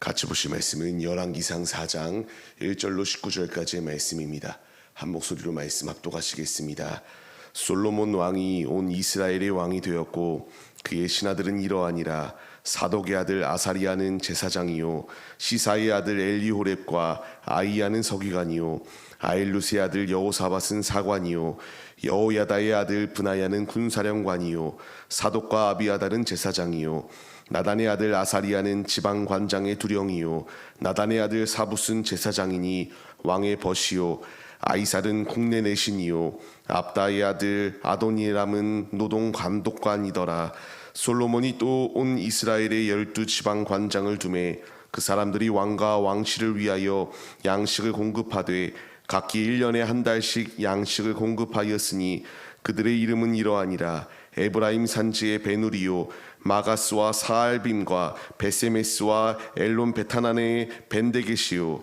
같이 보실 말씀은 열왕기상 4장 1절로 19절까지의 말씀입니다. 한 목소리로 말씀 합독하시겠습니다. 솔로몬 왕이 온 이스라엘의 왕이 되었고 그의 신하들은 이러하니라. 사독의 아들 아사리아는 제사장이요, 시사의 아들 엘리호렙과 아이야는 서기관이요, 아일루스의 아들 여호사밧은 사관이요, 여호야다의 아들 브나야는 군사령관이요, 사독과 아비아달은 제사장이요, 나단의 아들 아사리아는 지방관장의 두령이요, 나단의 아들 사붓은 제사장이니 왕의 벗이요, 아이살은 국내 내신이요, 압다의 아들 아도니람은 노동 감독관이더라. 솔로몬이 또 온 이스라엘의 12 지방 관장을 두매 그 사람들이 왕과 왕실을 위하여 양식을 공급하되 각기 1년에 한 달씩 양식을 공급하였으니 그들의 이름은 이러하니라. 에브라임 산지의 베누리요, 마가스와 사알빔과 베세메스와 엘론 베타난의 벤데게시요,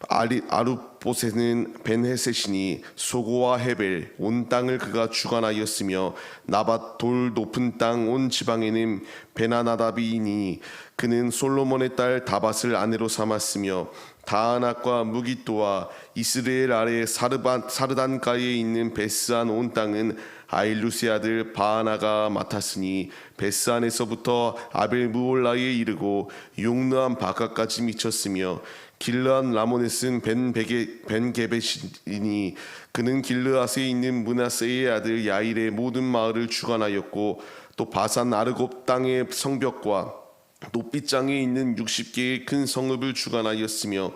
아룻보셋은 벤헤셋이니 소고와 헤벨 온 땅을 그가 주관하였으며 나밧 돌 높은 땅 온 지방에는 베나나답이니 그는 솔로몬의 딸 다밧을 아내로 삼았으며 다아낙과 무기또와 이스라엘 아래 사르단가에 있는 베스안 온 땅은 아일루스의 아들 바하나가 맡았으니 베스안에서부터 아벨무올라에 이르고 용르암 바가까지 미쳤으며 길르앗 라모넷은 벤게벳이니 그는 길르앗에 있는 므낫세의 아들 야일의 모든 마을을 주관하였고 또 바산 아르곱 땅의 성벽과 높이장에 있는 60개의 큰 성읍을 주관하였으며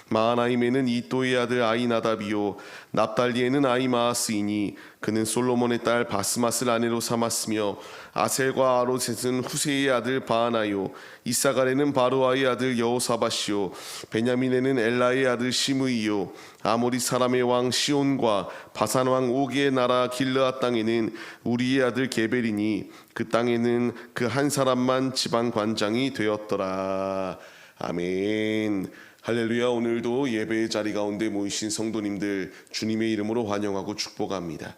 마하나임에는 이또의 아들 아이나답이요, 납달리에는 아이마아스이니 그는 솔로몬의 딸 바스맛을 아내로 삼았으며 아셀과 아로셋은 후세의 아들 바하나요, 이사갈에는 바로아의 아들 여호사밧이요, 베냐민에는 엘라의 아들 시므이요, 아모리 사람의 왕 시온과 바산 왕 오기의 나라 길르앗 땅에는 우리의 아들 게벨이니 그 땅에는 그 한 사람만 지방 관장이 되었더라. 아멘. 할렐루야. 오늘도 예배의 자리 가운데 모이신 성도님들 주님의 이름으로 환영하고 축복합니다.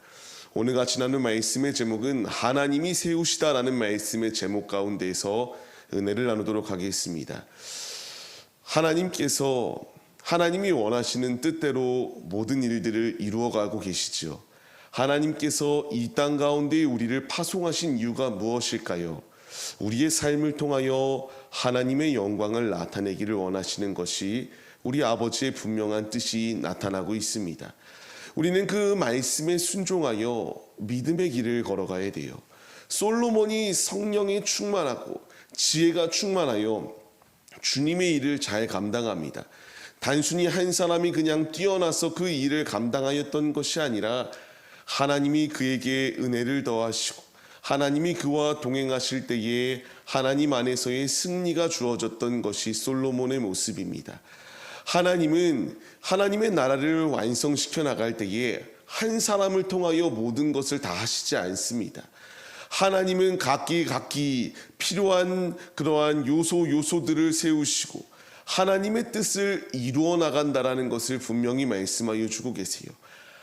오늘 같이 나눈 말씀의 제목은 하나님이 세우시다라는 말씀의 제목 가운데에서 은혜를 나누도록 하겠습니다. 하나님께서 하나님이 원하시는 뜻대로 모든 일들을 이루어가고 계시죠. 하나님께서 이 땅 가운데 우리를 파송하신 이유가 무엇일까요? 우리의 삶을 통하여 하나님의 영광을 나타내기를 원하시는 것이 우리 아버지의 분명한 뜻이 나타나고 있습니다. 우리는 그 말씀에 순종하여 믿음의 길을 걸어가야 돼요. 솔로몬이 성령에 충만하고 지혜가 충만하여 주님의 일을 잘 감당합니다. 단순히 한 사람이 그냥 뛰어나서 그 일을 감당하였던 것이 아니라 하나님이 그에게 은혜를 더하시고 하나님이 그와 동행하실 때에 하나님 안에서의 승리가 주어졌던 것이 솔로몬의 모습입니다. 하나님은 하나님의 나라를 완성시켜 나갈 때에 한 사람을 통하여 모든 것을 다 하시지 않습니다. 하나님은 각기 필요한 그러한 요소들을 세우시고 하나님의 뜻을 이루어 나간다라는 것을 분명히 말씀하여 주고 계세요.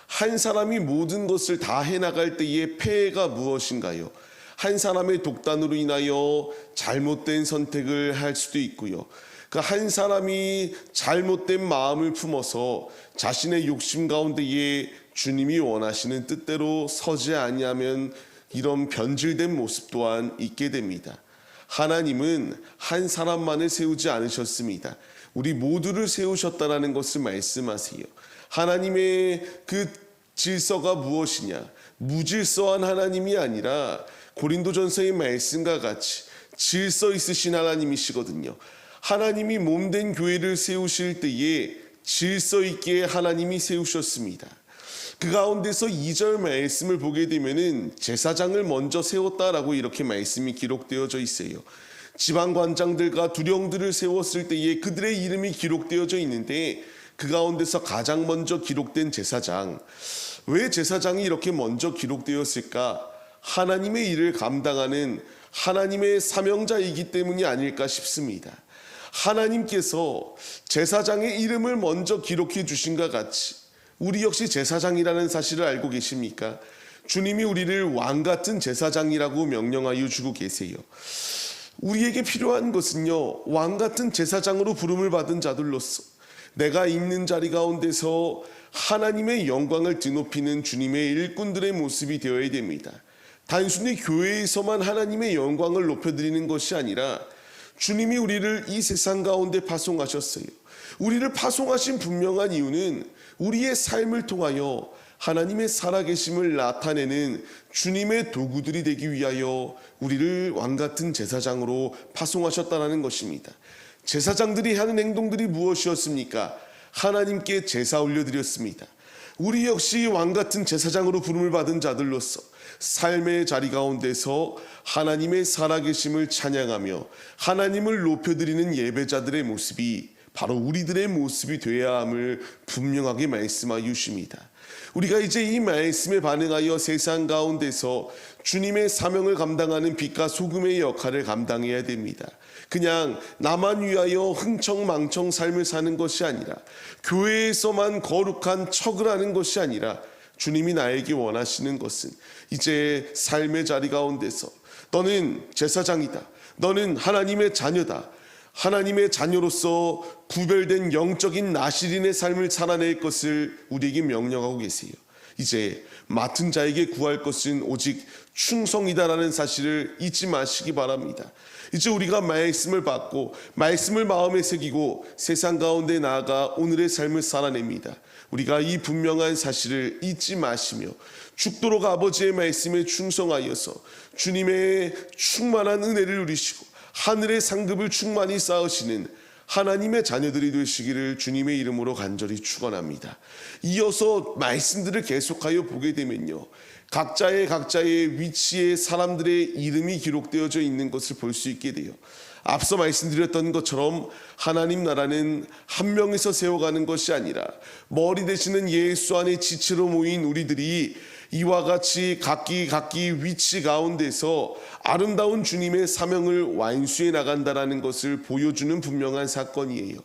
한 사람이 모든 것을 다 해나갈 때의 폐해가 무엇인가요? 한 사람의 독단으로 인하여 잘못된 선택을 할 수도 있고요. 그 한 사람이 잘못된 마음을 품어서 자신의 욕심 가운데에 주님이 원하시는 뜻대로 서지 아니하면 이런 변질된 모습 또한 있게 됩니다. 하나님은 한 사람만을 세우지 않으셨습니다. 우리 모두를 세우셨다라는 것을 말씀하세요. 하나님의 그 질서가 무엇이냐? 무질서한 하나님이 아니라 고린도전서의 말씀과 같이 질서 있으신 하나님이시거든요. 하나님이 몸된 교회를 세우실 때에 질서 있게 하나님이 세우셨습니다. 그 가운데서 2절 말씀을 보게 되면은 제사장을 먼저 세웠다라고 이렇게 말씀이 기록되어져 있어요. 지방관장들과 두령들을 세웠을 때에 그들의 이름이 기록되어져 있는데 그 가운데서 가장 먼저 기록된 제사장. 왜 제사장이 이렇게 먼저 기록되었을까? 하나님의 일을 감당하는 하나님의 사명자이기 때문이 아닐까 싶습니다. 하나님께서 제사장의 이름을 먼저 기록해 주신 것 같이 우리 역시 제사장이라는 사실을 알고 계십니까? 주님이 우리를 왕 같은 제사장이라고 명령하여 주고 계세요. 우리에게 필요한 것은요, 왕 같은 제사장으로 부름을 받은 자들로서 내가 있는 자리 가운데서 하나님의 영광을 드높이는 주님의 일꾼들의 모습이 되어야 됩니다. 단순히 교회에서만 하나님의 영광을 높여드리는 것이 아니라 주님이 우리를 이 세상 가운데 파송하셨어요. 우리를 파송하신 분명한 이유는 우리의 삶을 통하여 하나님의 살아계심을 나타내는 주님의 도구들이 되기 위하여 우리를 왕같은 제사장으로 파송하셨다는 것입니다. 제사장들이 하는 행동들이 무엇이었습니까? 하나님께 제사 올려드렸습니다. 우리 역시 왕같은 제사장으로 부름을 받은 자들로서 삶의 자리 가운데서 하나님의 살아계심을 찬양하며 하나님을 높여드리는 예배자들의 모습이 바로 우리들의 모습이 되어야 함을 분명하게 말씀하여 주십니다. 우리가 이제 이 말씀에 반응하여 세상 가운데서 주님의 사명을 감당하는 빛과 소금의 역할을 감당해야 됩니다. 그냥 나만 위하여 흥청망청 삶을 사는 것이 아니라 교회에서만 거룩한 척을 하는 것이 아니라 주님이 나에게 원하시는 것은 이제 삶의 자리 가운데서 너는 제사장이다. 너는 하나님의 자녀다. 하나님의 자녀로서 구별된 영적인 나실인의 삶을 살아낼 것을 우리에게 명령하고 계세요. 이제 맡은 자에게 구할 것은 오직 충성이다라는 사실을 잊지 마시기 바랍니다. 이제 우리가 말씀을 받고 말씀을 마음에 새기고 세상 가운데 나아가 오늘의 삶을 살아냅니다. 우리가 이 분명한 사실을 잊지 마시며 죽도록 아버지의 말씀에 충성하여서 주님의 충만한 은혜를 누리시고 하늘의 상급을 충만히 쌓으시는 하나님의 자녀들이 되시기를 주님의 이름으로 간절히 축원합니다. 이어서 말씀들을 계속하여 보게 되면요, 각자의 위치에 사람들의 이름이 기록되어져 있는 것을 볼 수 있게 돼요. 앞서 말씀드렸던 것처럼 하나님 나라는 한 명에서 세워가는 것이 아니라 머리 되시는 예수 안에 지체로 모인 우리들이 이와 같이 각기 위치 가운데서 아름다운 주님의 사명을 완수해 나간다라는 것을 보여주는 분명한 사건이에요.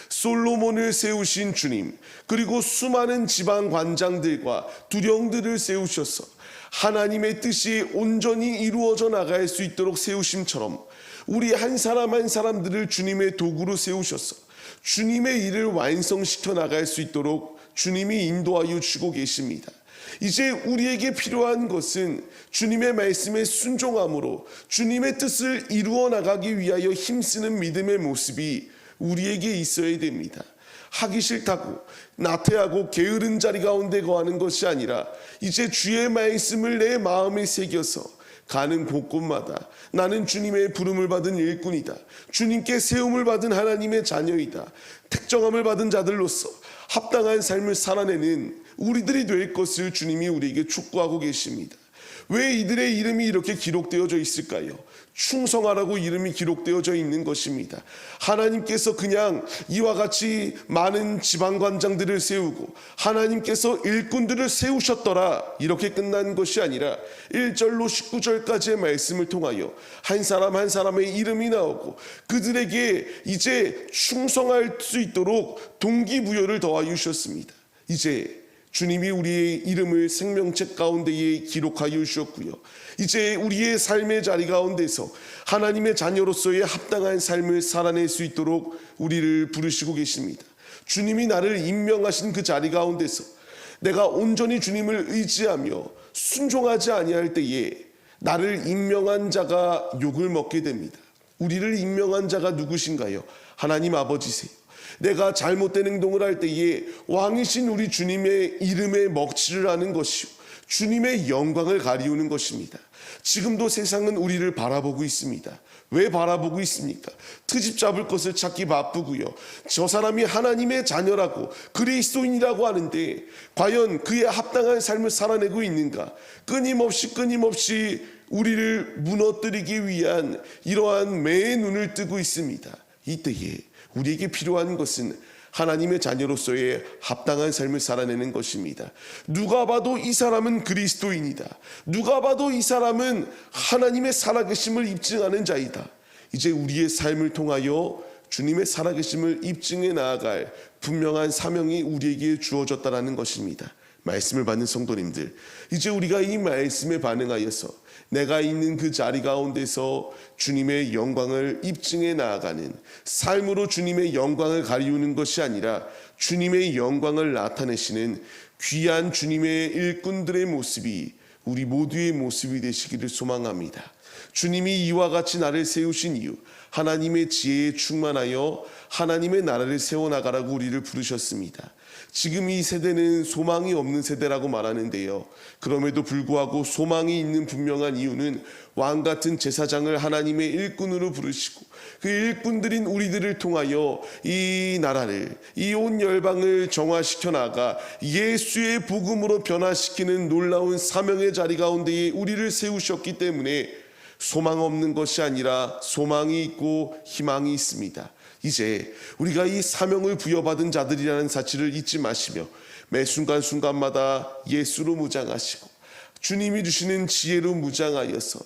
솔로몬을 세우신 주님, 그리고 수많은 지방 관장들과 두령들을 세우셔서 하나님의 뜻이 온전히 이루어져 나갈 수 있도록 세우심처럼 우리 한 사람 한 사람들을 주님의 도구로 세우셔서 주님의 일을 완성시켜 나갈 수 있도록 주님이 인도하여 주고 계십니다. 이제 우리에게 필요한 것은 주님의 말씀에 순종함으로 주님의 뜻을 이루어 나가기 위하여 힘쓰는 믿음의 모습이 우리에게 있어야 됩니다. 하기 싫다고 나태하고 게으른 자리 가운데 거하는 것이 아니라 이제 주의 말씀을 내 마음에 새겨서 가는 곳곳마다 나는 주님의 부름을 받은 일꾼이다. 주님께 세움을 받은 하나님의 자녀이다. 택정함을 받은 자들로서 합당한 삶을 살아내는 우리들이 될 것을 주님이 우리에게 촉구하고 계십니다. 왜 이들의 이름이 이렇게 기록되어져 있을까요? 충성하라고 이름이 기록되어져 있는 것입니다. 하나님께서 그냥 이와 같이 많은 지방관장들을 세우고 하나님께서 일꾼들을 세우셨더라 이렇게 끝난 것이 아니라 1절로 19절까지의 말씀을 통하여 한 사람 한 사람의 이름이 나오고 그들에게 이제 충성할 수 있도록 동기부여를 더하여 주셨습니다. 이제 주님이 우리의 이름을 생명책 가운데에 기록하여 주셨고요. 이제 우리의 삶의 자리 가운데서 하나님의 자녀로서의 합당한 삶을 살아낼 수 있도록 우리를 부르시고 계십니다. 주님이 나를 임명하신 그 자리 가운데서 내가 온전히 주님을 의지하며 순종하지 아니할 때에 나를 임명한 자가 욕을 먹게 됩니다. 우리를 임명한 자가 누구신가요? 하나님 아버지세요. 내가 잘못된 행동을 할 때에 왕이신 우리 주님의 이름에 먹칠을 하는 것이요 주님의 영광을 가리우는 것입니다. 지금도 세상은 우리를 바라보고 있습니다. 왜 바라보고 있습니까? 트집 잡을 것을 찾기 바쁘고요. 저 사람이 하나님의 자녀라고 그리스도인이라고 하는데 과연 그의 합당한 삶을 살아내고 있는가? 끊임없이 우리를 무너뜨리기 위한 이러한 매의 눈을 뜨고 있습니다. 이때에 우리에게 필요한 것은 하나님의 자녀로서의 합당한 삶을 살아내는 것입니다. 누가 봐도 이 사람은 그리스도인이다. 누가 봐도 이 사람은 하나님의 살아계심을 입증하는 자이다. 이제 우리의 삶을 통하여 주님의 살아계심을 입증해 나아갈 분명한 사명이 우리에게 주어졌다는 것입니다. 말씀을 받는 성도님들, 이제 우리가 이 말씀에 반응하여서 내가 있는 그 자리 가운데서 주님의 영광을 입증해 나아가는 삶으로 주님의 영광을 가리우는 것이 아니라 주님의 영광을 나타내시는 귀한 주님의 일꾼들의 모습이 우리 모두의 모습이 되시기를 소망합니다. 주님이 이와 같이 나를 세우신 이유, 하나님의 지혜에 충만하여 하나님의 나라를 세워나가라고 우리를 부르셨습니다. 지금 이 세대는 소망이 없는 세대라고 말하는데요. 그럼에도 불구하고 소망이 있는 분명한 이유는 왕같은 제사장을 하나님의 일꾼으로 부르시고 그 일꾼들인 우리들을 통하여 이 나라를, 이 온 열방을 정화시켜 나가 예수의 복음으로 변화시키는 놀라운 사명의 자리 가운데에 우리를 세우셨기 때문에 소망 없는 것이 아니라 소망이 있고 희망이 있습니다. 이제 우리가 이 사명을 부여받은 자들이라는 사실을 잊지 마시며 매 순간순간마다 예수로 무장하시고 주님이 주시는 지혜로 무장하여서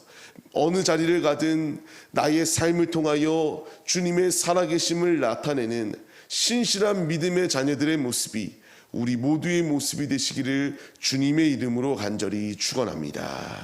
어느 자리를 가든 나의 삶을 통하여 주님의 살아계심을 나타내는 신실한 믿음의 자녀들의 모습이 우리 모두의 모습이 되시기를 주님의 이름으로 간절히 축원합니다.